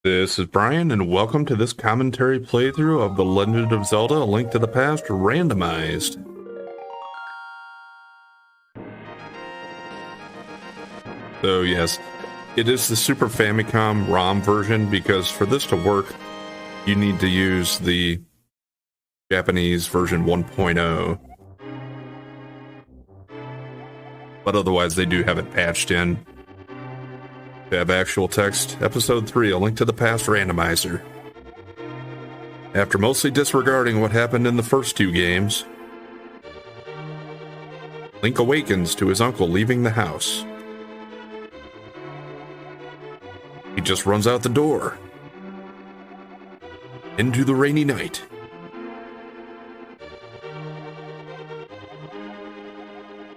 This is Brian, and welcome to this commentary playthrough of The Legend of Zelda: A Link to the Past Randomized. So yes, it is the Super Famicom ROM version, because for this to work, you need to use the Japanese version 1.0. But otherwise, they do have it patched in. We have actual text, Episode 3, A Link to the Past Randomizer. After mostly disregarding what happened in the first two games, Link awakens to his uncle leaving the house. He just runs out the door, into the rainy night.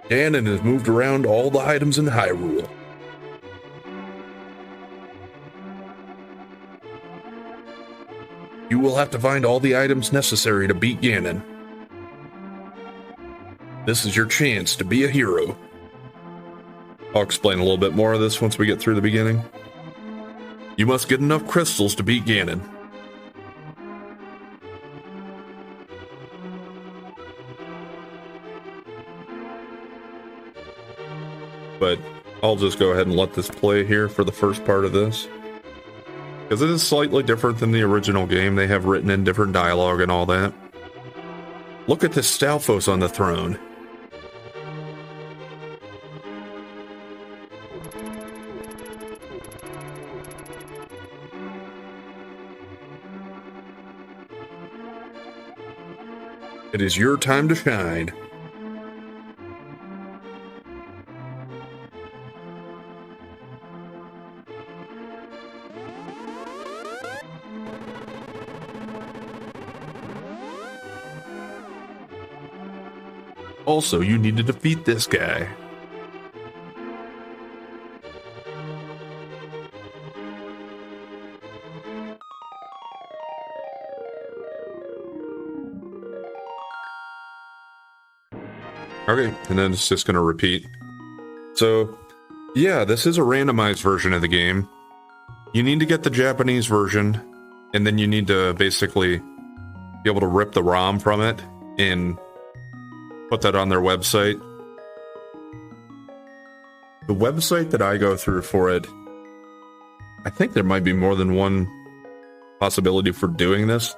Ganon has moved around all the items in Hyrule. You will have to find all the items necessary to beat Ganon. This is your chance to be a hero. I'll explain a little bit more of this once we get through the beginning. You must get enough crystals to beat Ganon. But I'll just go ahead and let this play here for the first part of this, because it is slightly different than the original game. They have written in different dialogue and all that. Look at this Stalfos on the throne. It is your time to shine. Also, you need to defeat this guy. Okay, and then it's just going to repeat. So, yeah, this is a randomized version of the game. You need to get the Japanese version, and then you need to basically be able to rip the ROM from it and put that on their website. The website that I go through for it, I think there might be more than one possibility for doing this.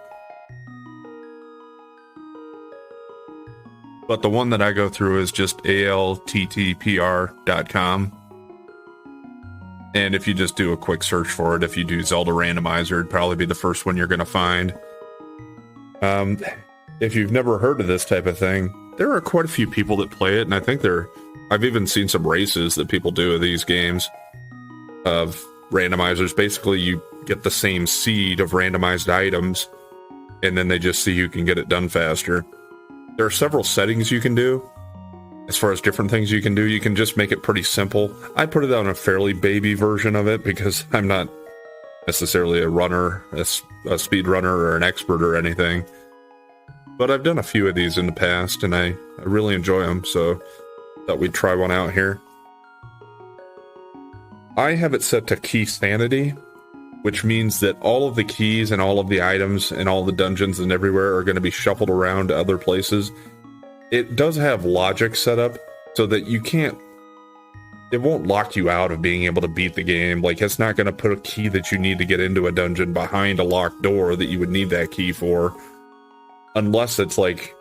But the one that I go through is just alttpr.com. And if you just do a quick search for it, if you do Zelda Randomizer, it'd probably be the first one you're going to find. If you've never heard of this type of thing, there are quite a few people that play it, and I think I've even seen some races that people do of these games of randomizers. Basically, you get the same seed of randomized items, and then they just see who can get it done faster. There are several settings you can do. As far as different things you can do, you can just make it pretty simple. I put it on a fairly baby version of it because I'm not necessarily a runner, a speed runner, or an expert or anything. But I've done a few of these in the past, and I really enjoy them, so thought we'd try one out here. I have it set to key sanity, which means that all of the keys and all of the items and all the dungeons and everywhere are going to be shuffled around to other places. It does have logic set up so that it won't lock you out of being able to beat the game. Like, it's not going to put a key that you need to get into a dungeon behind a locked door that you would need that key for. Unless it's like,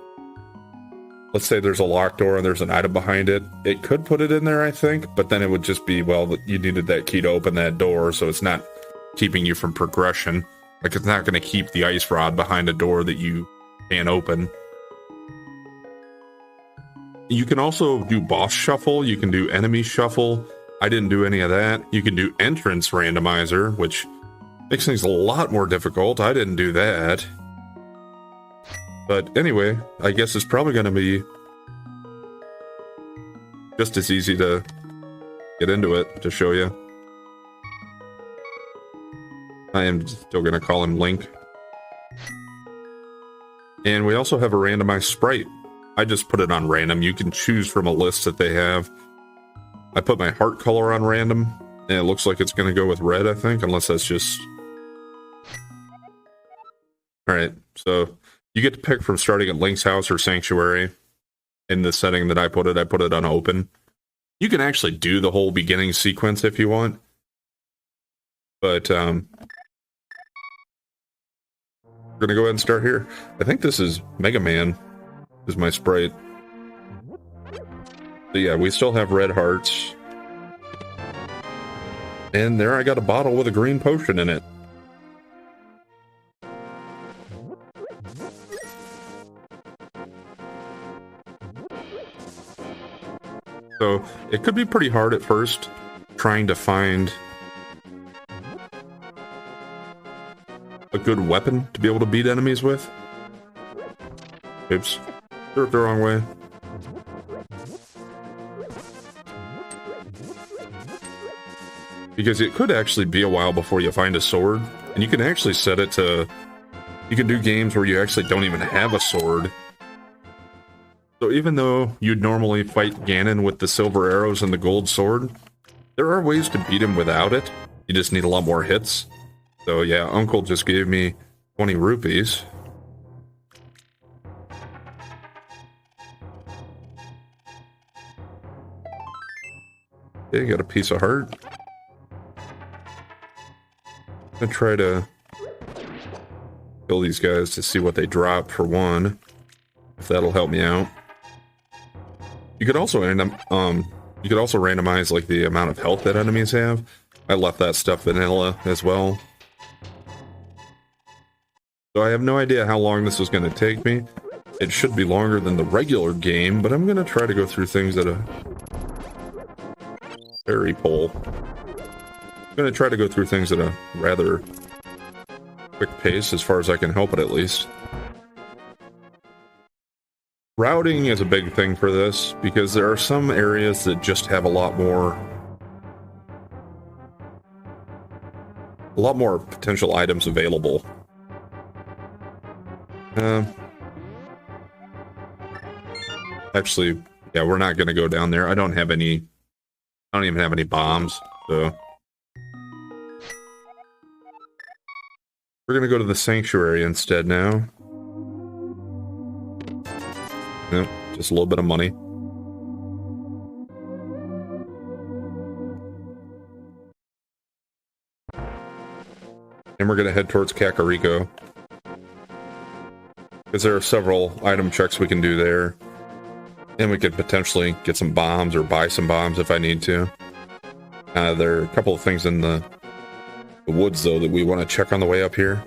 let's say there's a locked door and there's an item behind it. It could put it in there, I think, but then it would just be, well, you needed that key to open that door, so it's not keeping you from progression. Like, it's not going to keep the ice rod behind a door that you can't open. You can also do boss shuffle. You can do enemy shuffle. I didn't do any of that. You can do entrance randomizer, which makes things a lot more difficult. I didn't do that. But anyway, I guess it's probably going to be just as easy to get into it to show you. I am still going to call him Link. And we also have a randomized sprite. I just put it on random. You can choose from a list that they have. I put my heart color on random, and it looks like it's going to go with red, I think, unless that's just All right, so you get to pick from starting at Link's house or Sanctuary. In the setting that I put it on open. You can actually do the whole beginning sequence if you want. But, we're gonna go ahead and start here. I think this is Mega Man, is my sprite. So yeah, we still have red hearts. And there I got a bottle with a green potion in it. So it could be pretty hard at first, trying to find a good weapon to be able to beat enemies with. Oops, threw it the wrong way. Because it could actually be a while before you find a sword, and you can actually set it to, you can do games where you actually don't even have a sword. So even though you'd normally fight Ganon with the silver arrows and the gold sword, there are ways to beat him without it. You just need a lot more hits. So yeah, Uncle just gave me 20 rupees. Okay, got a piece of heart. I'm gonna try to kill these guys to see what they drop for one, if that'll help me out. You could also randomize like the amount of health that enemies have. I left that stuff vanilla as well. So I have no idea how long this is going to take me. It should be longer than the regular game, but I'm going to try to go through things at a fairy pole. I'm going to try to go through things at a rather quick pace, as far as I can help it at least. Routing is a big thing for this, because there are some areas that just have a lot more potential items available. Actually, yeah, we're not going to go down there. I don't even have any bombs, so we're going to go to the Sanctuary instead now. Yep, just a little bit of money. And we're going to head towards Kakariko, because there are several item checks we can do there. And we could potentially get some bombs or buy some bombs if I need to. There are a couple of things in the woods, though, that we want to check on the way up here.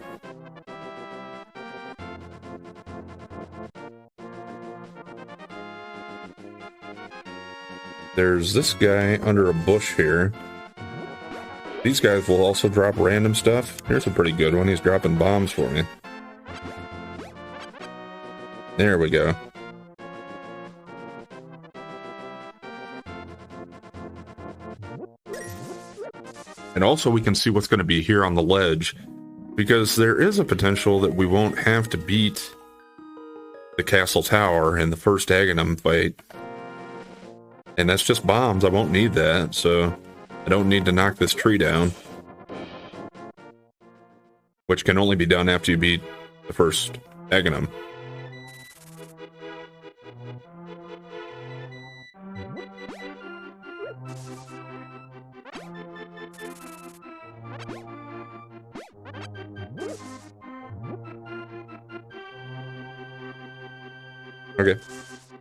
There's this guy under a bush here. These guys will also drop random stuff. Here's a pretty good one. He's dropping bombs for me. There we go. And also we can see what's going to be here on the ledge, because there is a potential that we won't have to beat the castle tower in the first Aghanim fight. And that's just bombs. I won't need that, so I don't need to knock this tree down. Which can only be done after you beat the first Aghanim. Okay,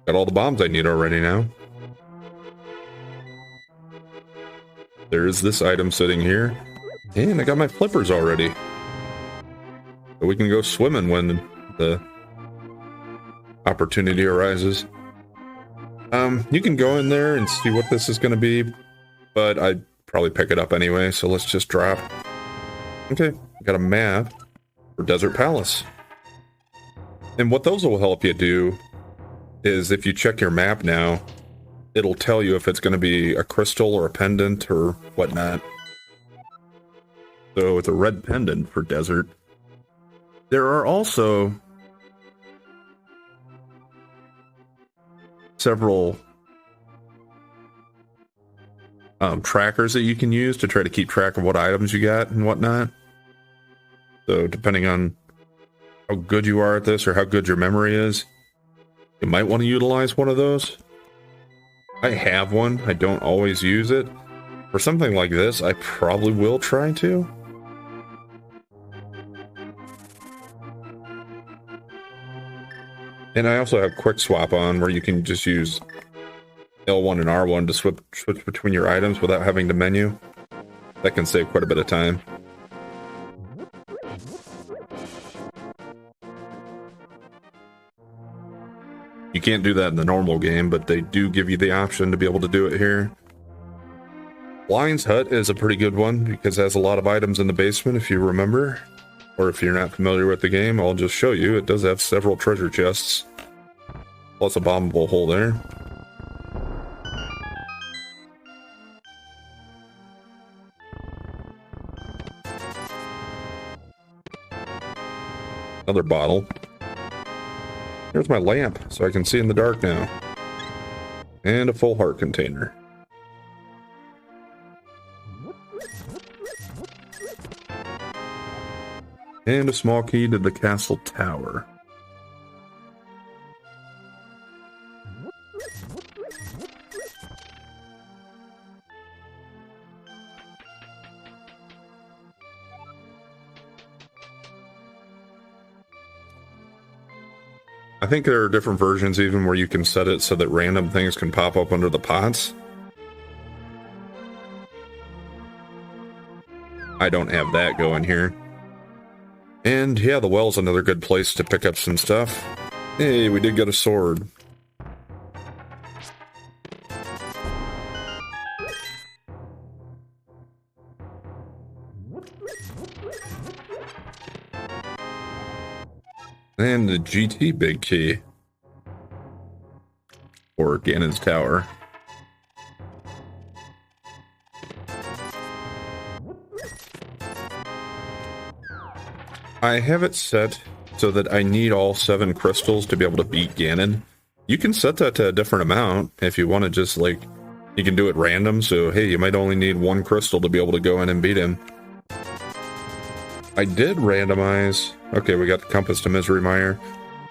got all the bombs I need already now. There's this item sitting here. And I got my flippers already. So we can go swimming when the opportunity arises. You can go in there and see what this is going to be, but I'd probably pick it up anyway, so let's just drop. Okay, got a map for Desert Palace. And what those will help you do is if you check your map now, it'll tell you if it's going to be a crystal or a pendant or whatnot. So it's a red pendant for desert. There are also several trackers that you can use to try to keep track of what items you got and whatnot. So depending on how good you are at this or how good your memory is, you might want to utilize one of those. I have one. I don't always use it. For something like this, I probably will try to. And I also have quick swap on where you can just use L1 and R1 to switch between your items without having to menu. That can save quite a bit of time. You can't do that in the normal game, but they do give you the option to be able to do it here. Lion's Hut is a pretty good one because it has a lot of items in the basement, if you remember. Or if you're not familiar with the game, I'll just show you. It does have several treasure chests. Plus a bombable hole there. Another bottle. Here's my lamp, so I can see in the dark now. And a full heart container. And a small key to the castle tower. I think there are different versions even where you can set it so that random things can pop up under the pots. I don't have that going here. And yeah, the well's another good place to pick up some stuff. Hey, we did get a sword. And the GT big key. Or Ganon's Tower. I have it set so that I need all 7 crystals to be able to beat Ganon. You can set that to a different amount if you want to just, like, you can do it random, so hey, you might only need 1 crystal to be able to go in and beat him. I did randomize... Okay, we got the Compass to Misery Mire.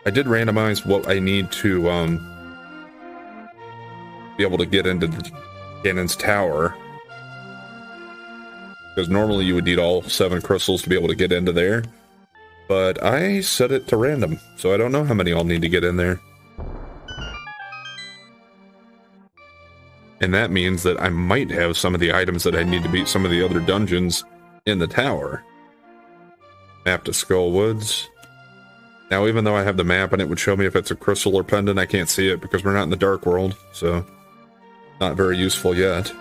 I did randomize what I need to, be able to get into Ganon's Tower. Because normally you would need all 7 crystals to be able to get into there. But I set it to random, so I don't know how many I'll need to get in there. And that means that I might have some of the items that I need to beat some of the other dungeons in the tower. Map to Skull Woods. Now, even though I have the map and it would show me if it's a crystal or pendant, I can't see it because we're not in the Dark World, so not very useful yet.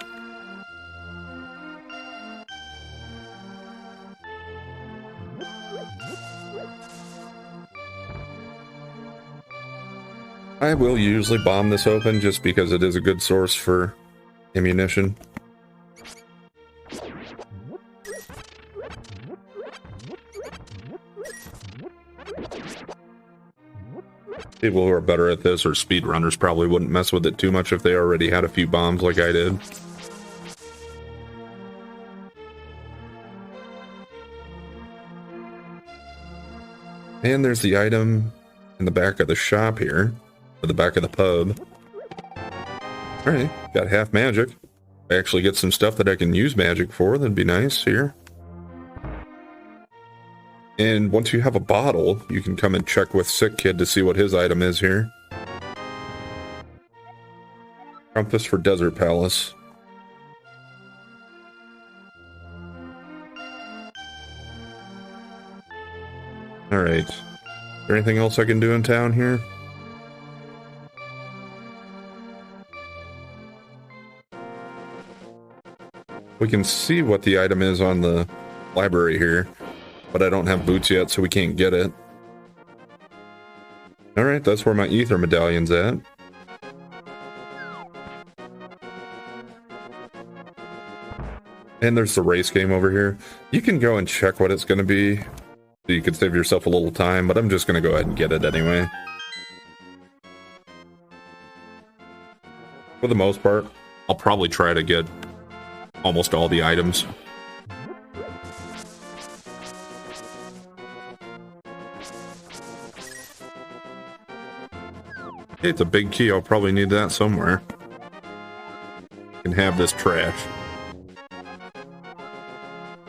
I will usually bomb this open just because it is a good source for ammunition. People who are better at this, or speedrunners, probably wouldn't mess with it too much if they already had a few bombs like I did. And there's the item in the back of the shop here, or the back of the pub. Alright, got half magic. I actually get some stuff that I can use magic for, that'd be nice here. And once you have a bottle, you can come and check with Sick Kid to see what his item is here. Compass for Desert Palace. Alright. Is there anything else I can do in town here? We can see what the item is on the library here. But I don't have boots yet, so we can't get it. Alright, that's where my ether medallion's at. And there's the race game over here. You can go and check what it's going to be, so you can save yourself a little time, but I'm just going to go ahead and get it anyway. For the most part, I'll probably try to get almost all the items. Hey, it's a big key. I'll probably need that somewhere. Can have this trash.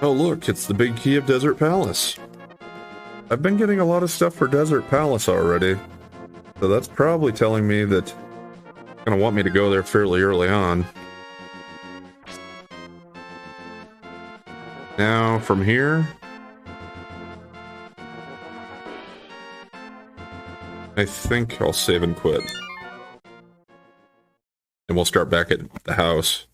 Oh look, it's the big key of Desert Palace. I've been getting a lot of stuff for Desert Palace already, so that's probably telling me that it's gonna want me to go there fairly early on. Now, from here, I think I'll save and quit. And we'll start back at the house.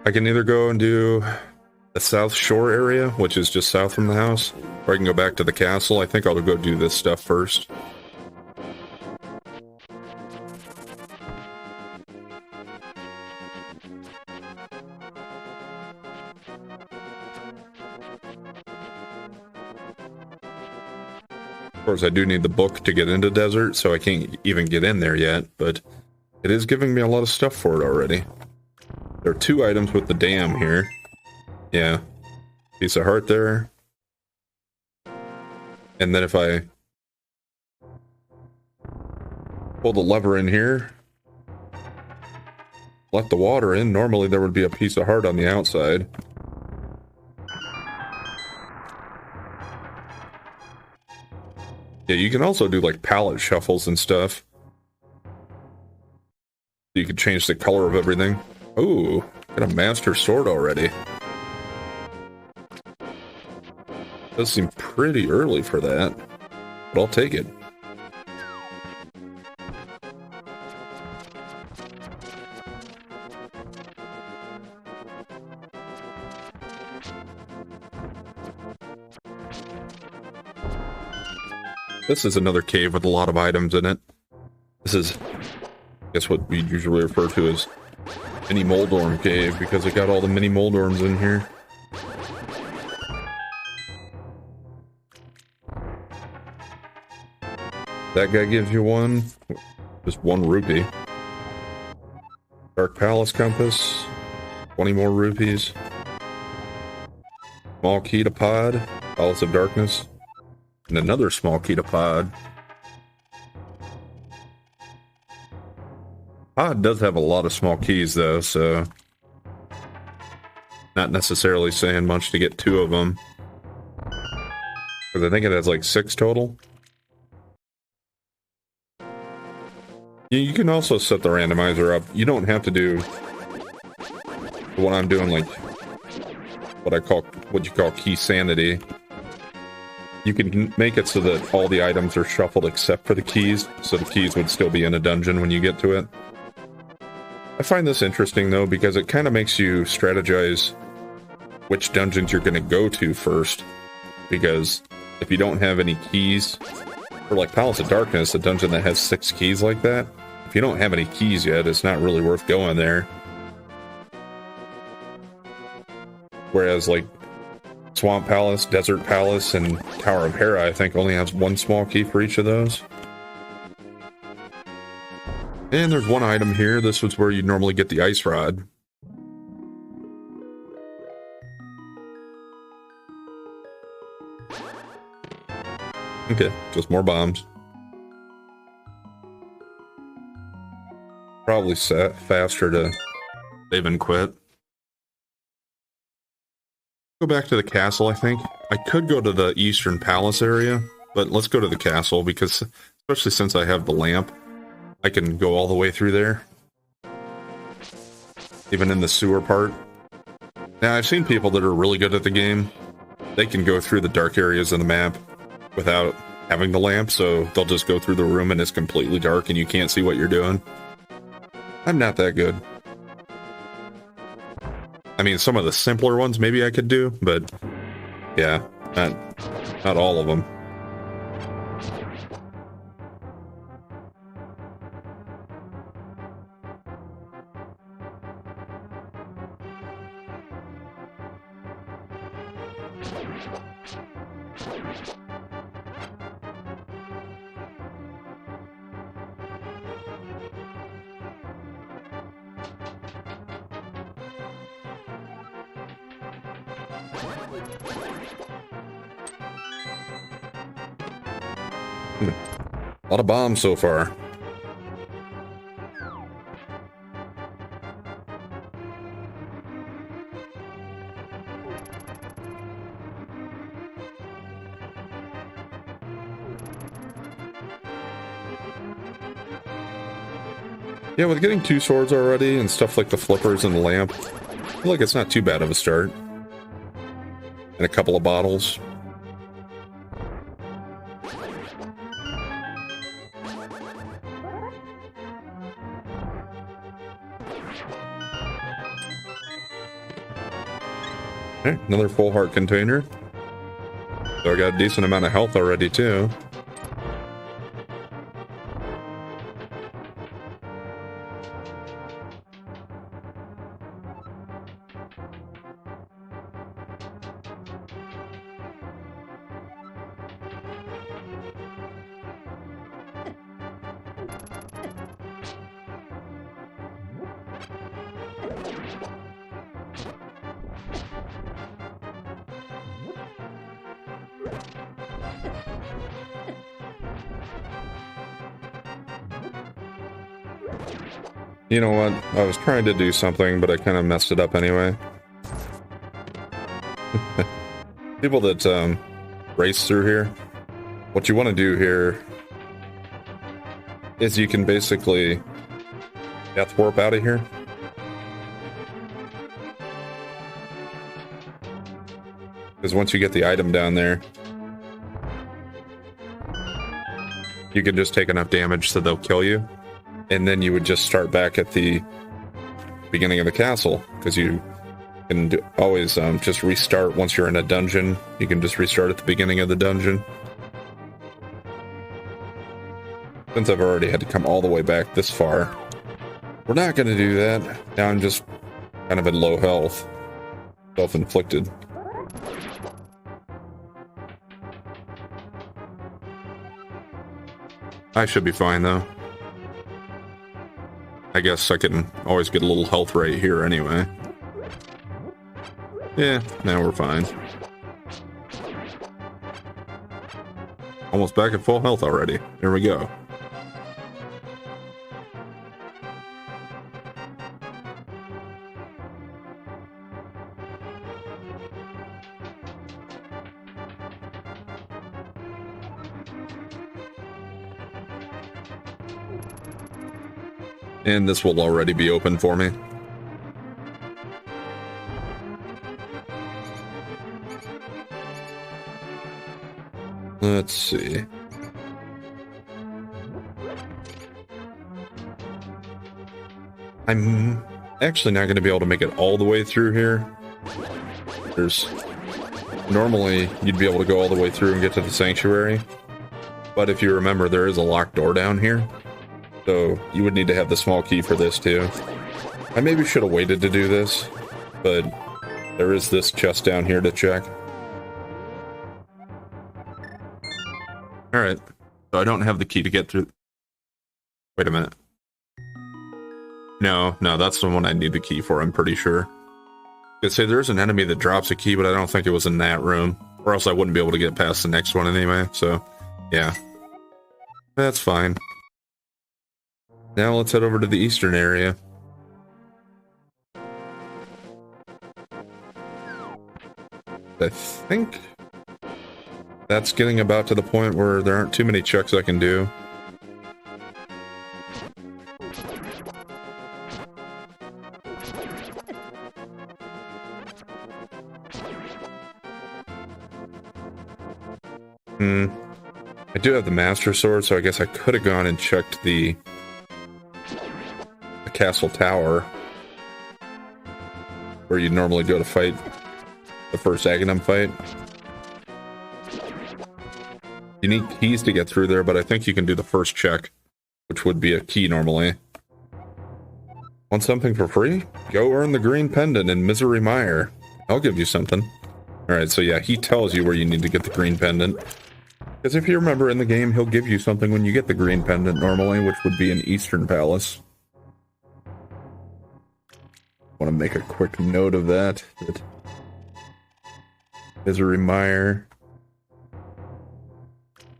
I can either go and do the South Shore area, which is just south from the house, or I can go back to the castle. I think I'll go do this stuff first. Of course, I do need the book to get into desert, so I can't even get in there yet, but it is giving me a lot of stuff for it already. There are 2 items with the dam here. Yeah. Piece of heart there. And then if I pull the lever in here, let the water in, normally there would be a piece of heart on the outside. Yeah, you can also do like palette shuffles and stuff. You can change the color of everything. Ooh, got a master sword already. Does seem pretty early for that, but I'll take it. This is another cave with a lot of items in it. This is, I guess, what we usually refer to as mini Moldorm cave, because it got all the mini Moldorms in here. That guy gives you one, just 1 rupee. Dark Palace Compass, 20 more rupees. Small key to pod, Palace of Darkness. And another small key to pod. Pod does have a lot of small keys though, so not necessarily saying much to get 2 of them. Because I think it has like 6 total. You can also set the randomizer up. You don't have to do what I'm doing, like what you call key sanity. You can make it so that all the items are shuffled except for the keys, so the keys would still be in a dungeon when you get to it. I find this interesting though, because it kind of makes you strategize which dungeons you're going to go to first. Because if you don't have any keys, for like Palace of Darkness, a dungeon that has 6 keys like that, if you don't have any keys yet, it's not really worth going there. Whereas like Swamp Palace, Desert Palace, and Tower of Hera, I think, only has 1 small key for each of those. And there's 1 item here. This was where you'd normally get the ice rod. Okay, just more bombs. Probably faster to save and quit. Go back to the castle, I think. I could go to the Eastern Palace area, but let's go to the castle, because especially since I have the lamp, I can go all the way through there. Even in the sewer part. Now, I've seen people that are really good at the game. They can go through the dark areas of the map without having the lamp, so they'll just go through the room and it's completely dark and you can't see what you're doing. I'm not that good. I mean, some of the simpler ones maybe I could do, but yeah, not all of them. A lot of bombs so far. Yeah, with getting 2 swords already and stuff like the flippers and the lamp, I feel like it's not too bad of a start. And a couple of bottles. Okay, another full heart container. So I got a decent amount of health already too. You know what? I was trying to do something, but I kind of messed it up anyway. People that race through here, what you want to do here is you can basically death warp out of here. Because once you get the item down there, you can just take enough damage so they'll kill you. And then you would just start back at the beginning of the castle, because you can always just restart once you're in a dungeon. You can just restart at the beginning of the dungeon. Since I've already had to come all the way back this far, we're not going to do that. Now I'm just kind of in low health. Self-inflicted. I should be fine, though. I guess I can always get a little health right here anyway. Yeah, now we're fine. Almost back at full health already. There we go. And this will already be open for me. Let's see. I'm actually not going to be able to make it all the way through here. Normally, you'd be able to go all the way through and get to the sanctuary. But if you remember, there is a locked door down here. So you would need to have the small key for this too. I maybe should have waited to do this, but there is this chest down here to check. Alright, so I don't have the key to get through. Wait a minute. No, that's the one I need the key for, I'm pretty sure. I'd say there's an enemy that drops a key, but I don't think it was in that room. Or else I wouldn't be able to get past the next one anyway, so yeah. That's fine. Now let's head over to the eastern area. I think that's getting about to the point where there aren't too many checks I can do. I do have the Master Sword, so I guess I could have gone and checked the castle tower, where you'd normally go to fight the first Aghanim fight. You need keys to get through there, but I think you can do the first check, which would be a key normally. Want something for free? Go earn the green pendant in Misery Mire. I'll give you something. Alright, so yeah, he tells you where you need to get the green pendant. Because if you remember in the game, he'll give you something when you get the green pendant normally, which would be an Eastern Palace. Want to make a quick note of that. Misery Mire.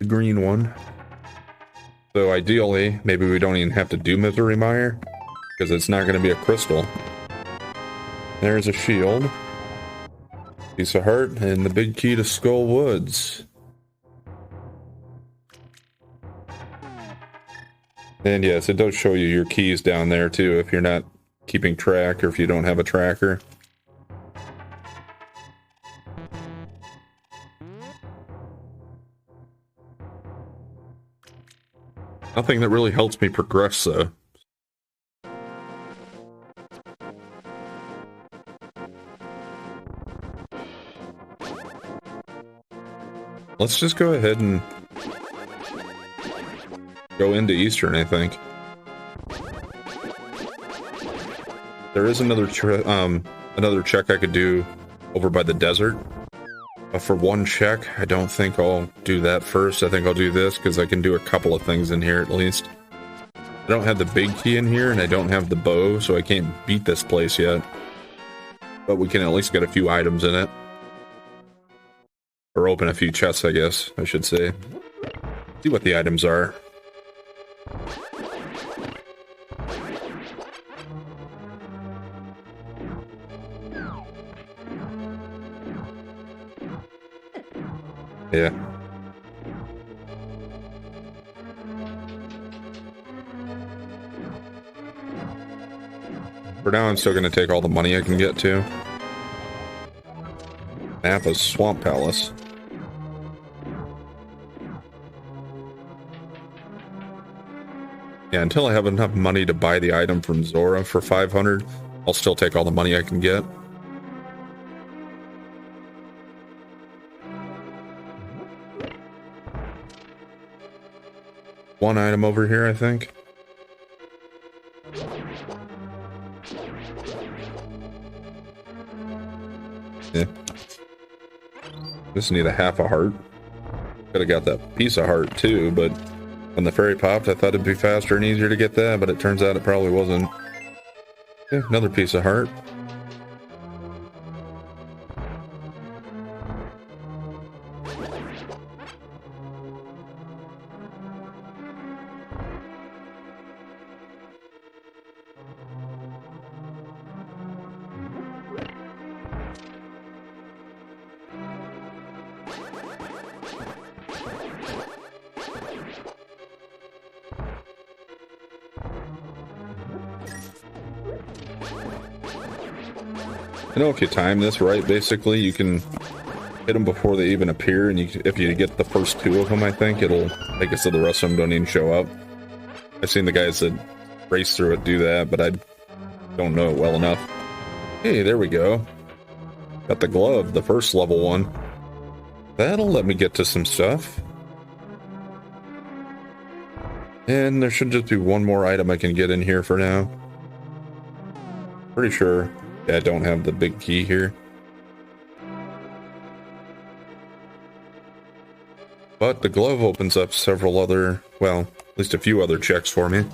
The green one. So ideally, maybe we don't even have to do Misery Mire, because it's not going to be a crystal. There's a shield. Piece of heart, and the big key to Skull Woods. And yes, it does show you your keys down there too, if you're not keeping track or if you don't have a tracker. Nothing that really helps me progress, though. Let's just go ahead and go into Eastern, I think. There is another check I could do over by the desert. But for one check, I don't think I'll do that first. I think I'll do this because I can do a couple of things in here at least. I don't have the big key in here and I don't have the bow, so I can't beat this place yet. But we can at least get a few items in it. Or open a few chests, I guess, I should say. See what the items are. Yeah. For now, I'm still going to take all the money I can get to. Map of Swamp Palace. Yeah, until I have enough money to buy the item from Zora for 500, I'll still take all the money I can get. One item over here, I think. Yeah. Just need a half a heart. Could have got that piece of heart too, but when the fairy popped, I thought it'd be faster and easier to get that, but it turns out it probably wasn't. Yeah, another piece of heart. I know if you time this right, basically, you can hit them before they even appear, and if you get the first two of them, I think, it'll make it so the rest of them don't even show up. I've seen the guys that race through it do that, but I don't know it well enough. Hey, there we go. Got the glove, the first level one. That'll let me get to some stuff. And there should just be one more item I can get in here for now. Pretty sure. Yeah, I don't have the big key here. But the glove opens up several other, well, at least a few other checks for me.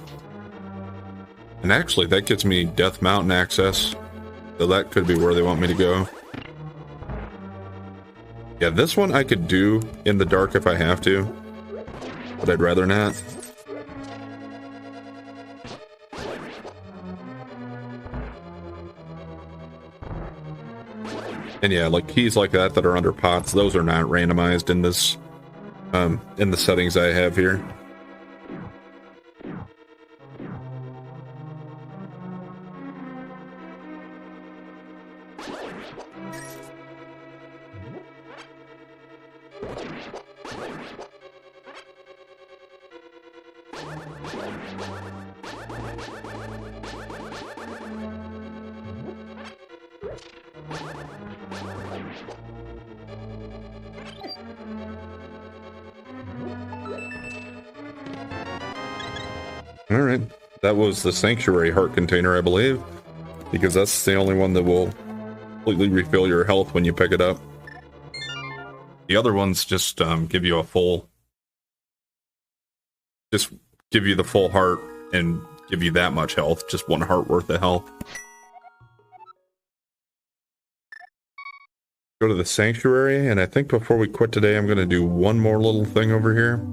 And actually, that gets me Death Mountain access. So that could be where they want me to go. Yeah, this one I could do in the dark if I have to. But I'd rather not. And yeah, like keys like that that are under pots, those are not randomized in this, in the settings I have here. Alright, that was the Sanctuary Heart container, I believe, because that's the only one that will completely refill your health when you pick it up. The other ones just give you a full... just give you the full heart and give you that much health, just one heart worth of health. Go to the Sanctuary, and I think before we quit today, I'm going to do one more little thing over here.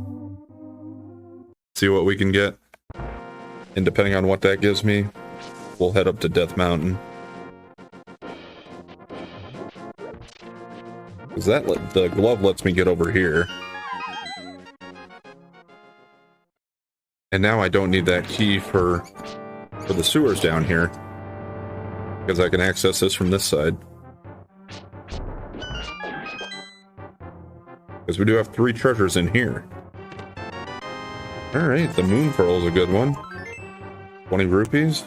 see what we can get. And depending on what that gives me, we'll head up to Death Mountain. Because the glove lets me get over here. And now I don't need that key for the sewers down here. Because I can access this from this side. Because we do have 3 treasures in here. Alright, the moon pearl is a good one. 20 rupees.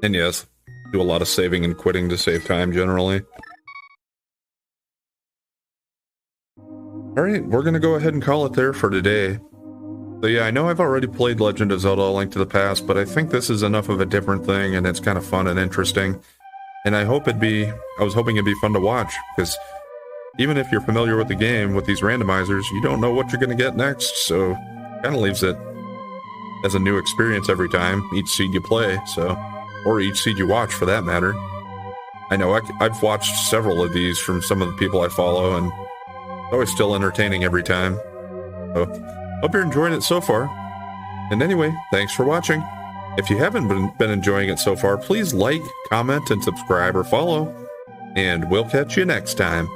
And yes, do a lot of saving and quitting to save time generally. Alright, we're gonna go ahead and call it there for today. So yeah, I know I've already played Legend of Zelda: A Link to the Past, but I think this is enough of a different thing, and it's kind of fun and interesting. And I was hoping it'd be fun to watch, because even if you're familiar with the game, with these randomizers, you don't know what you're going to get next, so kind of leaves it as a new experience every time, each seed you play, so, or each seed you watch, for that matter. I know I've watched several of these from some of the people I follow, and it's always still entertaining every time. So, hope you're enjoying it so far. And anyway, thanks for watching. If you haven't been enjoying it so far, please like, comment, and subscribe or follow. And we'll catch you next time.